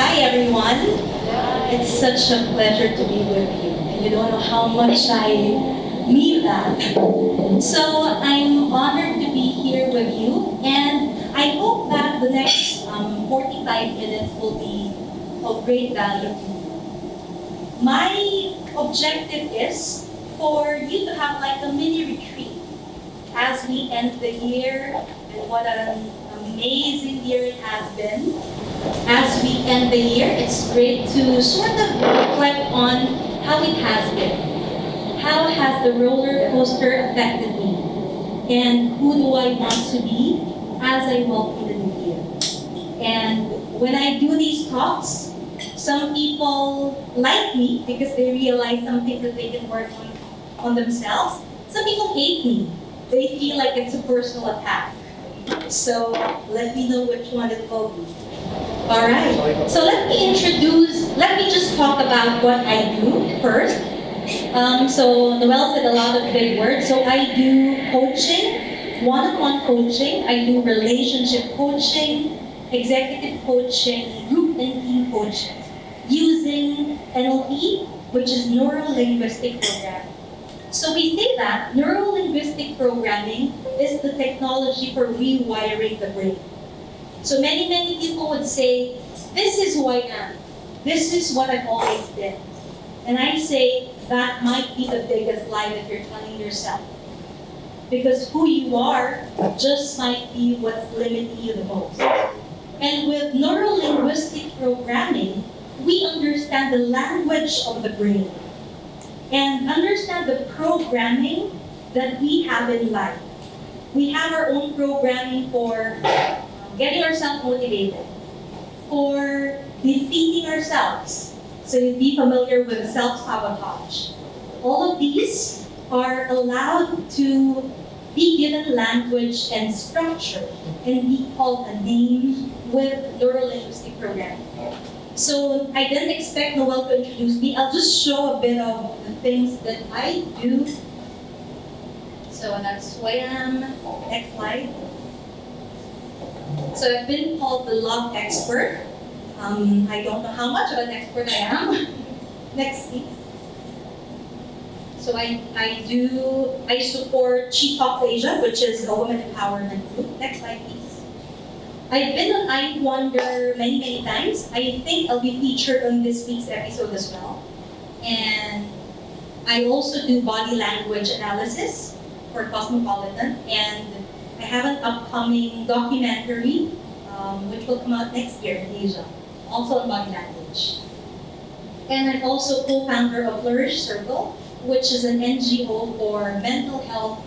Hi everyone. It's such a pleasure to be with you. And you don't know how much I mean that. So I'm honored to be here with you, and I hope that the next 45 minutes will be of great value to you. My objective is for you to have like a mini retreat as we end the year, and what an amazing year it has been. As we end the year, it's great to sort of reflect on how it has been. How has the roller coaster affected me? And who do I want to be as I welcome the new year? And when I do these talks, some people like me because they realize something that they can work on themselves. Some people hate me. They feel like it's a personal attack. So let me know which one it will be. All right. So let me just talk about what I do first. So Noel said a lot of big words. So I do coaching, one-on-one coaching. I do relationship coaching, executive coaching, group and team coaching, using NLP, which is neuro-linguistic programming. So we say that neuro-linguistic programming is the technology for rewiring the brain. So many people would say, this is who I am. This is what I've always been. And I say, that might be the biggest lie that you're telling yourself. Because who you are just might be what's limiting you the most. And with neuro-linguistic programming, we understand the language of the brain and understand the programming that we have in life. We have our own programming for getting ourselves motivated, for defeating ourselves. So you'd be familiar with self-sabotage. All of these are allowed to be given language and structure and be called a name with neuro-linguistic programming. So I didn't expect Noel to introduce me. I'll just show a bit of the things that I do. So that's who I am. Next slide. So I've been called the love expert. I don't know how much of an expert I am. Next, please. So I support She Talks Asia, which is a women empowerment group. Next slide, please. I've been on I Wonder many times. I think I'll be featured on this week's episode as well. And I also do body language analysis for Cosmopolitan, and I have an upcoming documentary which will come out next year in Asia, also on body language. And I'm also co-founder of Flourish Circle, which is an NGO for mental health.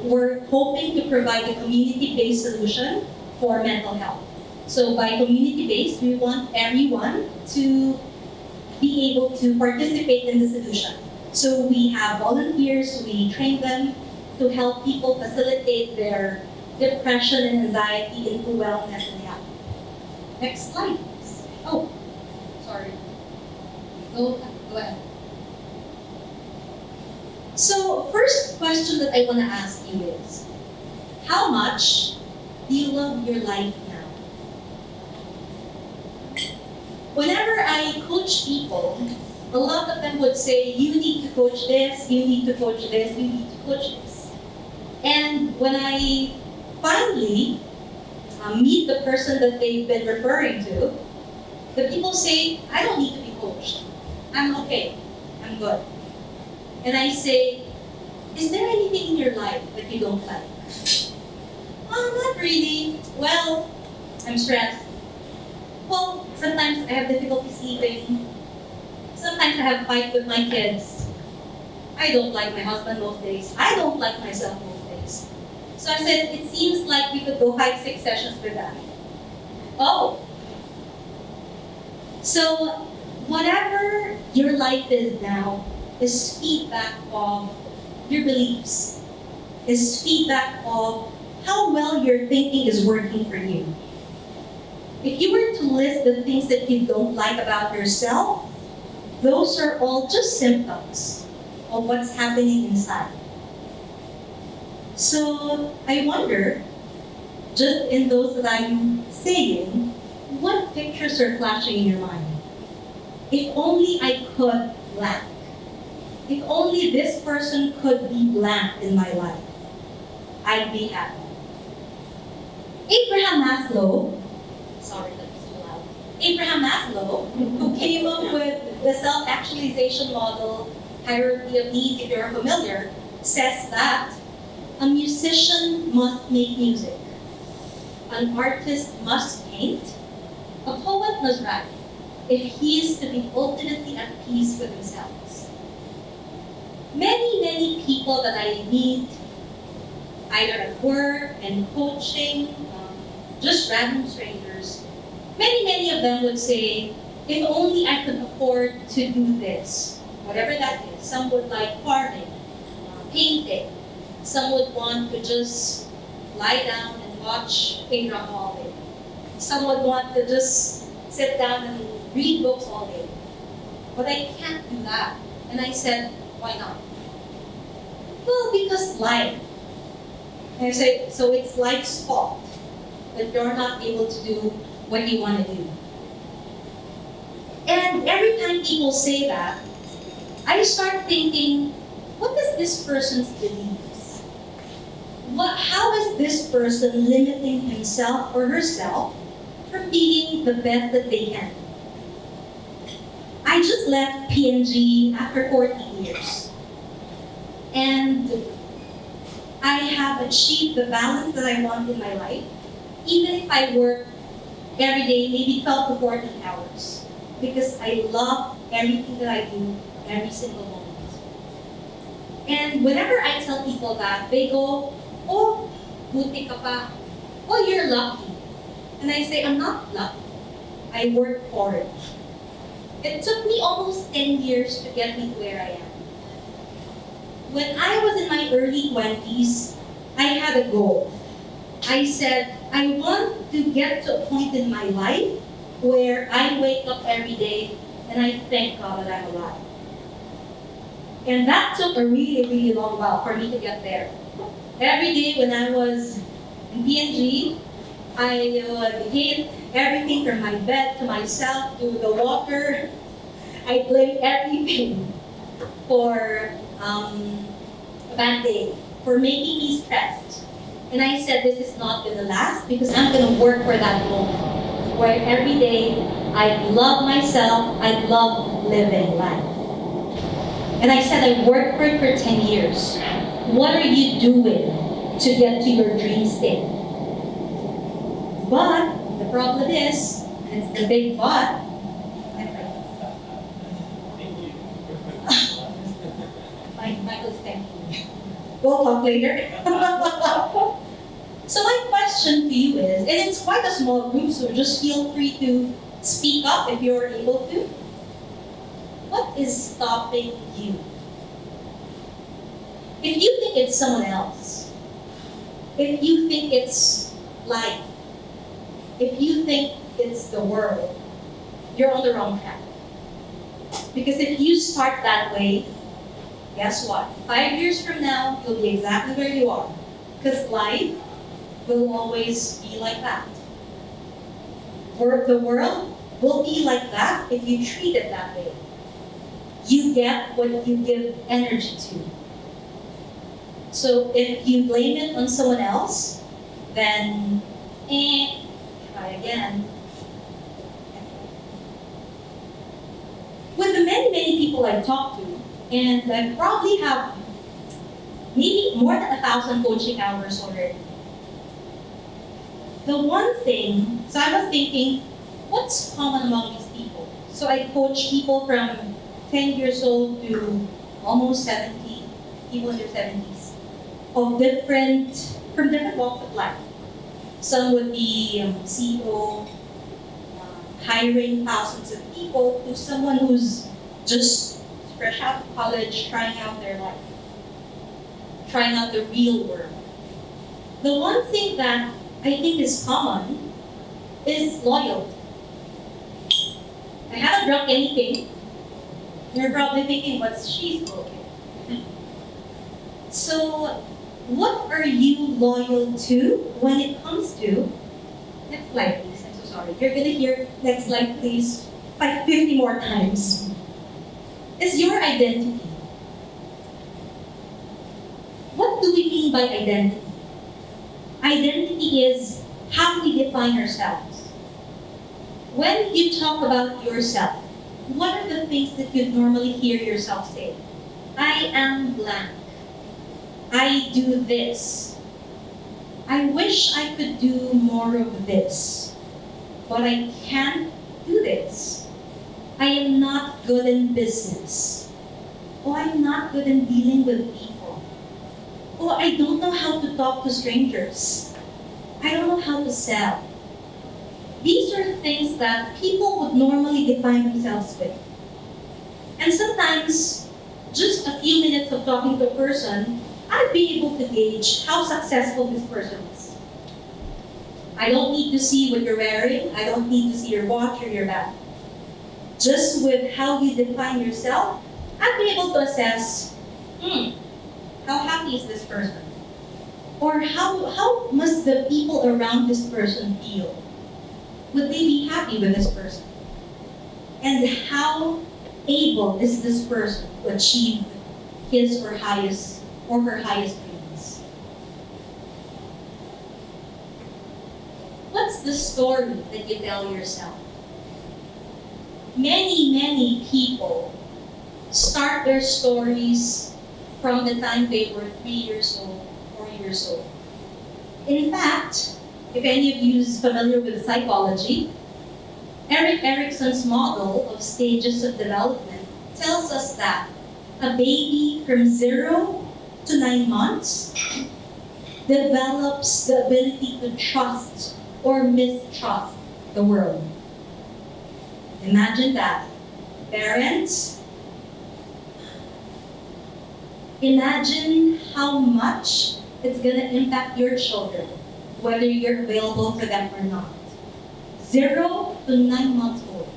We're hoping to provide a community-based solution for mental health. So by community-based, we want everyone to be able to participate in the solution. So we have volunteers, we train them to help people facilitate their depression and anxiety into wellness and health. Next slide, please. Oh, sorry. Go ahead. So first question that I want to ask you is, how much do you love your life now? Whenever I coach people, a lot of them would say, you need to coach this, you need to coach this, you need to coach this. And when I finally meet the person that they've been referring to, the people say, I don't need to be coached. I'm okay. I'm good. And I say, is there anything in your life that you don't like? Oh, not really. Well, I'm stressed. Well, sometimes I have difficulty sleeping. Sometimes I have a fight with my kids. I don't like my husband most days. I don't like myself most days. So I said, it seems like we could go 5-6 sessions with that. Oh. So whatever your life is now is feedback of your beliefs, is feedback of how well your thinking is working for you. If you were to list the things that you don't like about yourself, those are all just symptoms of what's happening inside. So I wonder, just in those that I'm saying, what pictures are flashing in your mind? If only I could blank. If only this person could be blank in my life, I'd be happy. Abraham Maslow, sorry that's too loud. Abraham Maslow, who came up with the self-actualization model, hierarchy of needs, if you're familiar, says that a musician must make music, an artist must paint, a poet must write, if he is to be ultimately at peace with themselves. Many people that I meet, either at work and coaching, just random strangers, many of them would say, if only I could afford to do this, whatever that is. Some would like farming, painting. Some would want to just lie down and watch K-drama all day. Some would want to just sit down and read books all day. But I can't do that. And I said, why not? Well, because life. And I said, so it's life's fault that you're not able to do what you want to do. And every time people say that, I start thinking, what is this person's beliefs? How is this person limiting himself or herself from being the best that they can? I just left PNG after 14 years. And I have achieved the balance that I want in my life, even if I work every day, maybe 12 to 14 hours. Because I love everything that I do every single moment. And whenever I tell people that, they go, oh, buti ka pa. Oh, you're lucky. And I say, I'm not lucky. I work for it. It took me almost 10 years to get me to where I am. When I was in my early 20s, I had a goal. I said, I want to get to a point in my life where I wake up every day and I thank God that I'm alive. And that took a really long while for me to get there. Every day when I was in PNG, I would hate everything from my bed to myself to the water. I blamed everything for a bad day, for making me stressed. And I said, this is not going to last because I'm going to work for that moment where every day I love myself, I love living life. And I said, I worked for it for 10 years. What are you doing to get to your dream state? But the problem is, and it's the big but, Michael's thanking me. We'll talk later. So my question to you is, and it's quite a small group, so just feel free to speak up if you're able to. What is stopping you? If you think it's someone else, if you think it's life, if you think it's the world, you're on the wrong track. Because if you start that way, guess what? 5 years from now, you'll be exactly where you are. Because life will always be like that. Or the world will be like that if you treat it that way. You get what you give energy to. So if you blame it on someone else, then try again. With the many people I've talked to, and I probably have maybe more than 1,000 coaching hours already. The one thing, so I was thinking, what's common among these people? So I coach people from 10 years old to almost 70, people in their 70s, from different walks of life. Some would be CEO, hiring thousands of people, to someone who's just fresh out of college, trying out their life, trying out the real world. The one thing that I think is common is loyalty. I haven't drunk anything. You're probably thinking, what's she smoking? So, what are you loyal to when it comes to, next slide please, I'm so sorry. You're gonna hear next slide, please, like 50 more times. Is your identity. What do we mean by identity? Identity is how we define ourselves. When you talk about yourself, what are the things that you'd normally hear yourself say? I am blank. I do this. I wish I could do more of this, but I can't do this. I am not good in business. Oh, I'm not good in dealing with people. Oh, I don't know how to talk to strangers. I don't know how to sell. These are things that people would normally define themselves with. And sometimes, just a few minutes of talking to a person, I'd be able to gauge how successful this person is. I don't need to see what you're wearing. I don't need to see your watch or your bag. Just with how you define yourself, I'd be able to assess, how happy is this person? Or how must the people around this person feel? Would they be happy with this person? And how able is this person to achieve his or her highest dreams? What's the story that you tell yourself? Many people start their stories from the time they were 3 years old, 4 years old. In fact, if any of you is familiar with psychology, Erik Erikson's model of stages of development tells us that a baby from 0 to 9 months develops the ability to trust or mistrust the world. Imagine that. Parents, imagine how much it's going to impact your children, whether you're available for them or not. 0 to 9 months old.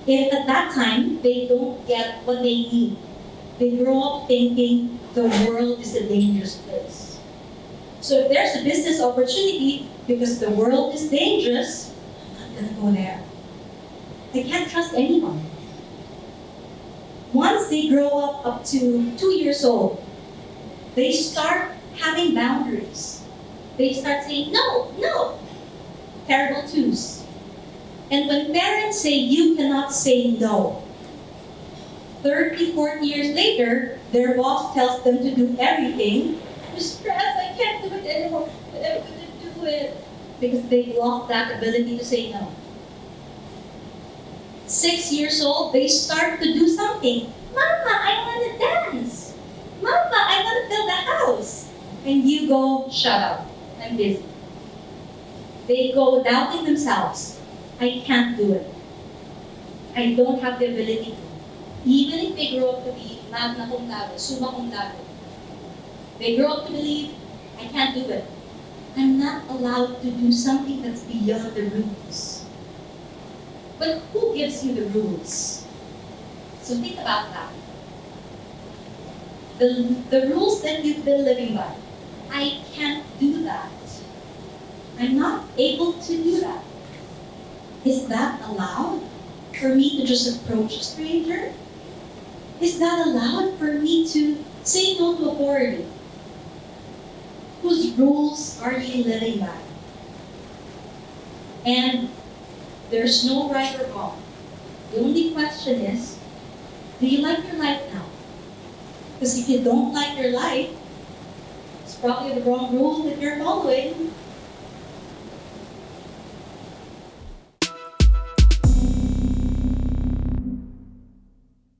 If at that time they don't get what they need, they grow up thinking the world is a dangerous place. So if there's a business opportunity because the world is dangerous, I'm not going to go there. I can't trust anyone. Once they grow up to 2 years old, they start having boundaries. They start saying, no, no. Terrible twos. And when parents say you cannot say no, 30, 40 years later, their boss tells them to do everything. I'm stressed, I can't do it anymore, but I'm going to do it. Because they lost that ability to say no. 6 years old, they start to do something. Mama, I want to dance. Mama, I want to build a house. And you go, shut up, I'm busy. They go doubting themselves. I can't do it. I don't have the ability to. Even if they grow up to be magna cum laude, summa cum laude, they grow up to believe, I can't do it. I'm not allowed to do something that's beyond the rules. But who gives you the rules? So think about that. The rules that you've been living by. I can't do that. I'm not able to do that. Is that allowed for me to just approach a stranger? Is that allowed for me to say no to authority? Whose rules are you living by? And there's no right or wrong. The only question is, do you like your life now? Because if you don't like your life, it's probably the wrong rules that you're following.